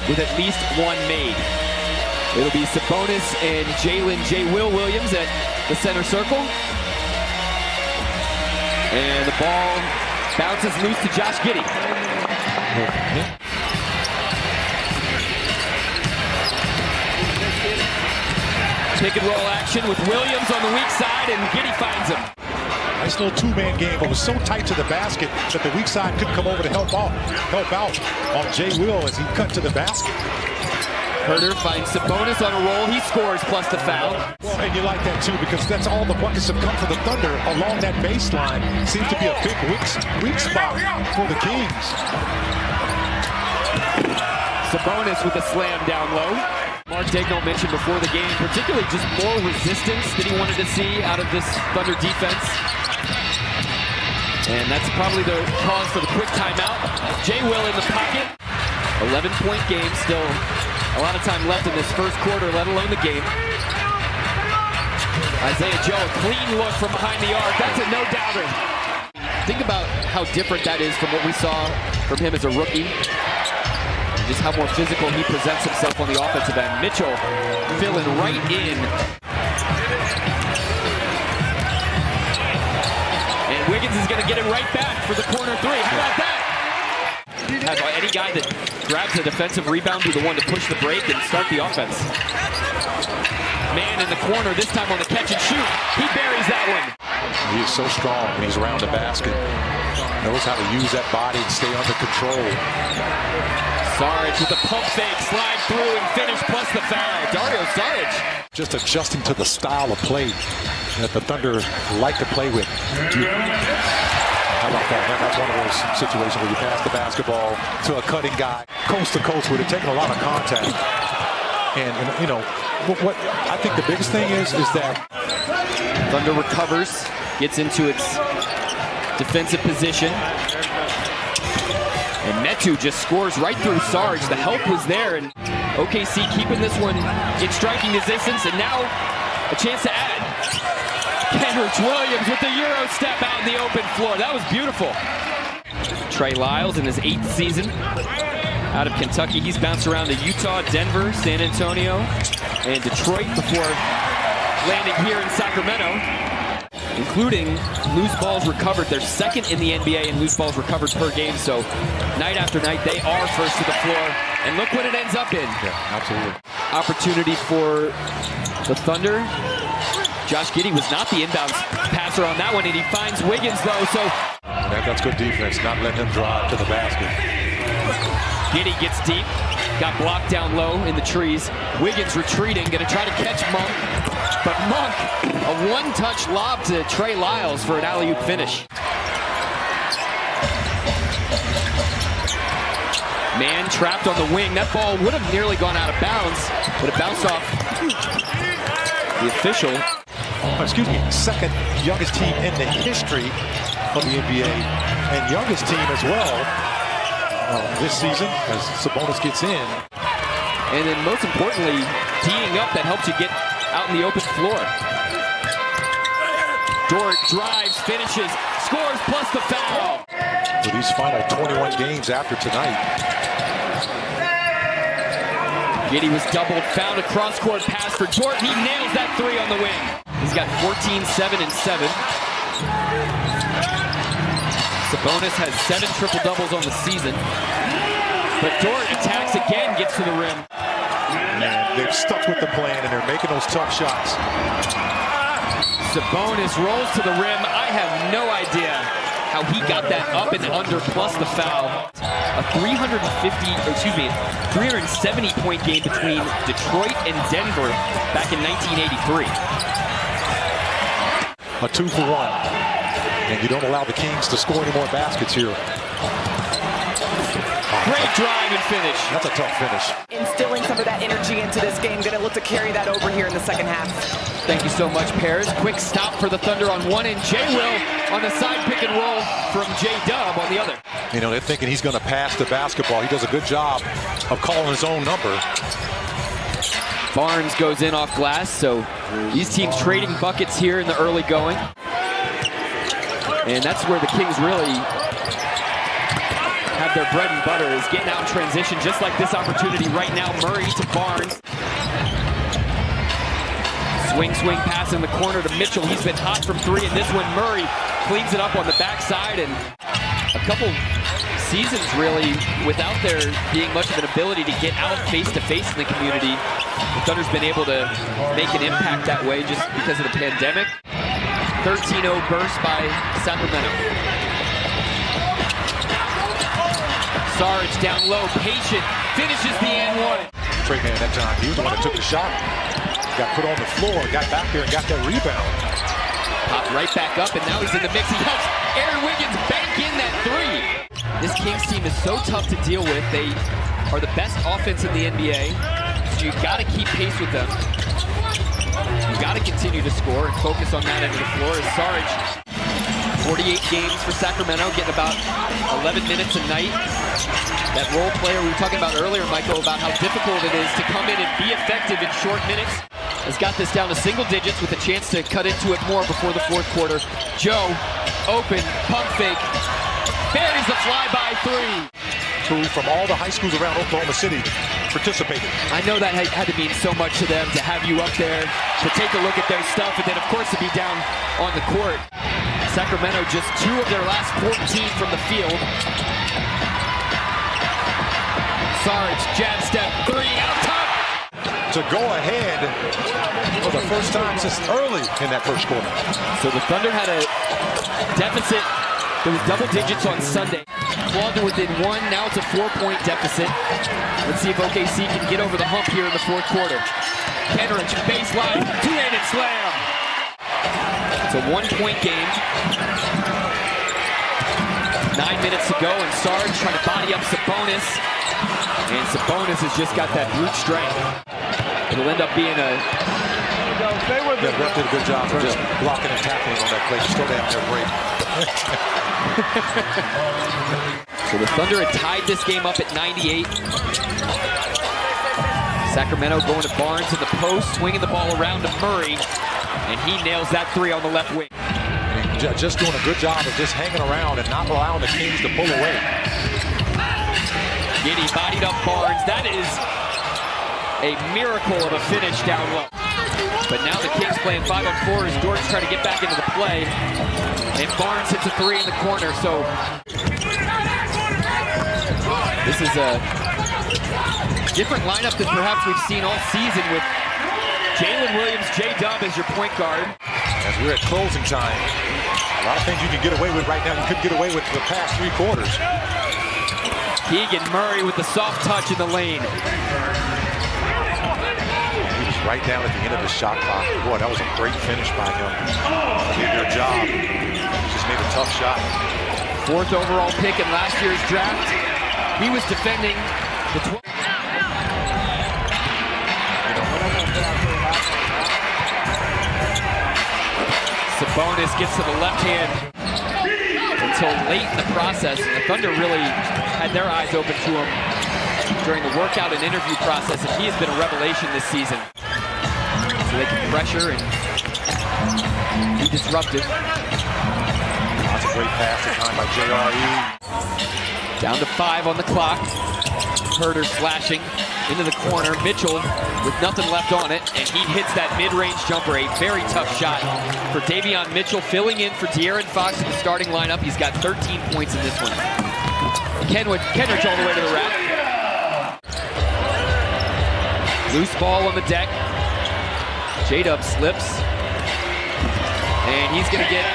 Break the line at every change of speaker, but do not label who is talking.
with at least one made. It'll be Sabonis and Jalen J. Will Williams at the center circle. And the ball bounces loose to Josh Giddey. Pick and roll action with Williams on the weak side, and Giddey finds him.
Nice little two-man game, but was so tight to the basket that the weak side couldn't come over to help out on Jay Will as he cut to the basket.
Herter finds Sabonis on a roll. He scores plus the foul.
Well, and you like that too, because that's all the buckets have come for the Thunder along that baseline. Seems to be a big weak spot for the Kings.
Sabonis with a slam down low. Mark Daigneault mentioned before the game, particularly just more resistance that he wanted to see out of this Thunder defense. And that's probably the cause for the quick timeout. Jay Will in the pocket. 11-point game, still a lot of time left in this first quarter, let alone the game. Isaiah Joe, a clean look from behind the arc. That's a no-doubter. Think about how different that is from what we saw from him as a rookie. Just how more physical he presents himself on the offensive end. Mitchell filling right in. And Wiggins is going to get it right back for the corner three. How about that? Have any guy that grabs a defensive rebound be the one to push the break and start the offense. Man in the corner, this time on the catch and shoot. He buries that one.
He is so strong when he's around the basket. Knows how to use that body and stay under control.
Saric with a pump fake, slide through and finish plus the foul. Dario Saric.
Just adjusting to the style of play that the Thunder like to play with. How about that? That's one of those situations where you pass the basketball to a cutting guy, coast to coast, with it taking a lot of contact. And you know, what I think the biggest thing is that
Thunder recovers, gets into its defensive position. And Metu just scores right through Sarge. The help was there, and OKC keeping this one in striking distance, and now a chance to add. Kenrich Williams with the Euro step out in the open floor. That was beautiful. Trey Lyles in his 8th season out of Kentucky. He's bounced around to Utah, Denver, San Antonio, and Detroit before landing here in Sacramento, including loose balls recovered. They're second in the NBA in loose balls recovered per game. So night after night, they are first to the floor. And look what it ends up in.
Yeah, absolutely.
Opportunity for the Thunder. Josh Giddey was not the inbounds passer on that one, and he finds Wiggins, though. So
that's good defense, not letting him drive to the basket.
Giddey gets deep, got blocked down low in the trees. Wiggins retreating, going to try to catch Monk. But Monk, a one-touch lob to Trey Lyles for an alley-oop finish. Man trapped on the wing. That ball would have nearly gone out of bounds, but it bounced off the official.
Second youngest team in the history of the NBA, and youngest team as well this season as Sabonis gets in.
And then most importantly, teeing up that helps you get out in the open floor. Dort drives, finishes, scores plus the foul.
For these final 21 games after tonight.
Giddey was doubled, found a cross-court pass for Dort. He nails that three on the wing. He's got 14, 7, and 7. Sabonis has 7 triple-doubles on the season. But Dort attacks again, gets to the rim.
Man, they've stuck with the plan, and they're making those tough shots.
Sabonis rolls to the rim. I have no idea how he got that up and under plus the foul. A 370-point game between Detroit and Denver back in 1983.
A 2 for 1. And you don't allow the Kings to score any more baskets here.
Great drive and finish.
That's a tough finish.
Instilling some of that energy into this game. Going to look to carry that over here in the second half.
Thank you so much, Pears. Quick stop for the Thunder on one end. Jay Will on the side pick and roll from J-Dub on the other.
You know, they're thinking he's going to pass the basketball. He does a good job of calling his own number.
Barnes goes in off glass, so these teams trading buckets here in the early going. And that's where the Kings really have their bread and butter, is getting out in transition, just like this opportunity right now. Murray to Barnes. Swing pass in the corner to Mitchell. He's been hot from three, and this one Murray cleans it up on the backside. And a couple seasons really without there being much of an ability to get out face-to-face in the community. The Thunder's been able to make an impact that way just because of the pandemic. 13-0 burst by Sacramento. Sarge down low, patient, finishes the and one.
Trey man that time, he was the one that took the shot. Got put on the floor, got back there and got that rebound.
Popped right back up, and now he's in the mix. He helps Aaron Wiggins bank in that three. This Kings team is so tough to deal with. They are the best offense in the NBA, so you've got to keep pace with them. You've got to continue to score and focus on that end of the floor. As Sarge, 48 games for Sacramento, getting about 11 minutes a night. That role player we were talking about earlier, Michael, about how difficult it is to come in and be effective in short minutes, has got this down to single digits with a chance to cut into it more before the fourth quarter. Joe, open, pump fake, buries the flyby three.
Who from all the high schools around Oklahoma City participated.
I know that had to mean so much to them to have you up there, to take a look at their stuff, and then of course to be down on the court. Sacramento just 2 of their last 14 from the field. Sarge, jab step, three, out top.
To go ahead for the first time since early in that first quarter.
So the Thunder had a deficit. It was double digits on Sunday. Clawed to within one, now it's a 4-point deficit. Let's see if OKC can get over the hump here in the fourth quarter. Kenrich, baseline, two-handed slam. It's a 1-point game. 9 minutes to go, and Sarge trying to body up Sabonis. And Sabonis has just got that brute strength. It'll end up being a...
The ref did a good job of just blocking and tackling on that play. Just go down there, break.
So the Thunder had tied this game up at 98. Sacramento going to Barnes in the post, swinging the ball around to Murray, and he nails that three on the left wing.
Just doing a good job of just hanging around and not allowing the Kings to pull away.
Giddy bodied up Barnes. That is a miracle of a finish down low. But now the Kings playing 5-on-4 as Dort's trying to get back into the play. And Barnes hits a three in the corner. So this is a different lineup than perhaps we've seen all season, with Jalen Williams, J-Dub as your point guard.
As we're at closing time, a lot of things you can get away with right now you couldn't get away with for the past 3 quarters.
Keegan Murray with the soft touch in the lane.
He was right down at the end of the shot clock. Boy, that was a great finish by him. He did their job. He just made a tough shot.
4th overall pick in last year's draft. He was defending the 12th. Sabonis gets to the left hand until late in the process. The Thunder really had their eyes open to him during the workout and interview process, and he has been a revelation this season. So they can pressure and be disruptive.
That's a great pass at time by JRE.
Down to 5 on the clock. Herter slashing into the corner. Mitchell with nothing left on it, and he hits that mid-range jumper. A very tough shot for Davion Mitchell, filling in for De'Aaron Fox in the starting lineup. He's got 13 points in this one. Kenrich all the way to the rack. Loose ball on the deck. J-Dub slips, and he's going to get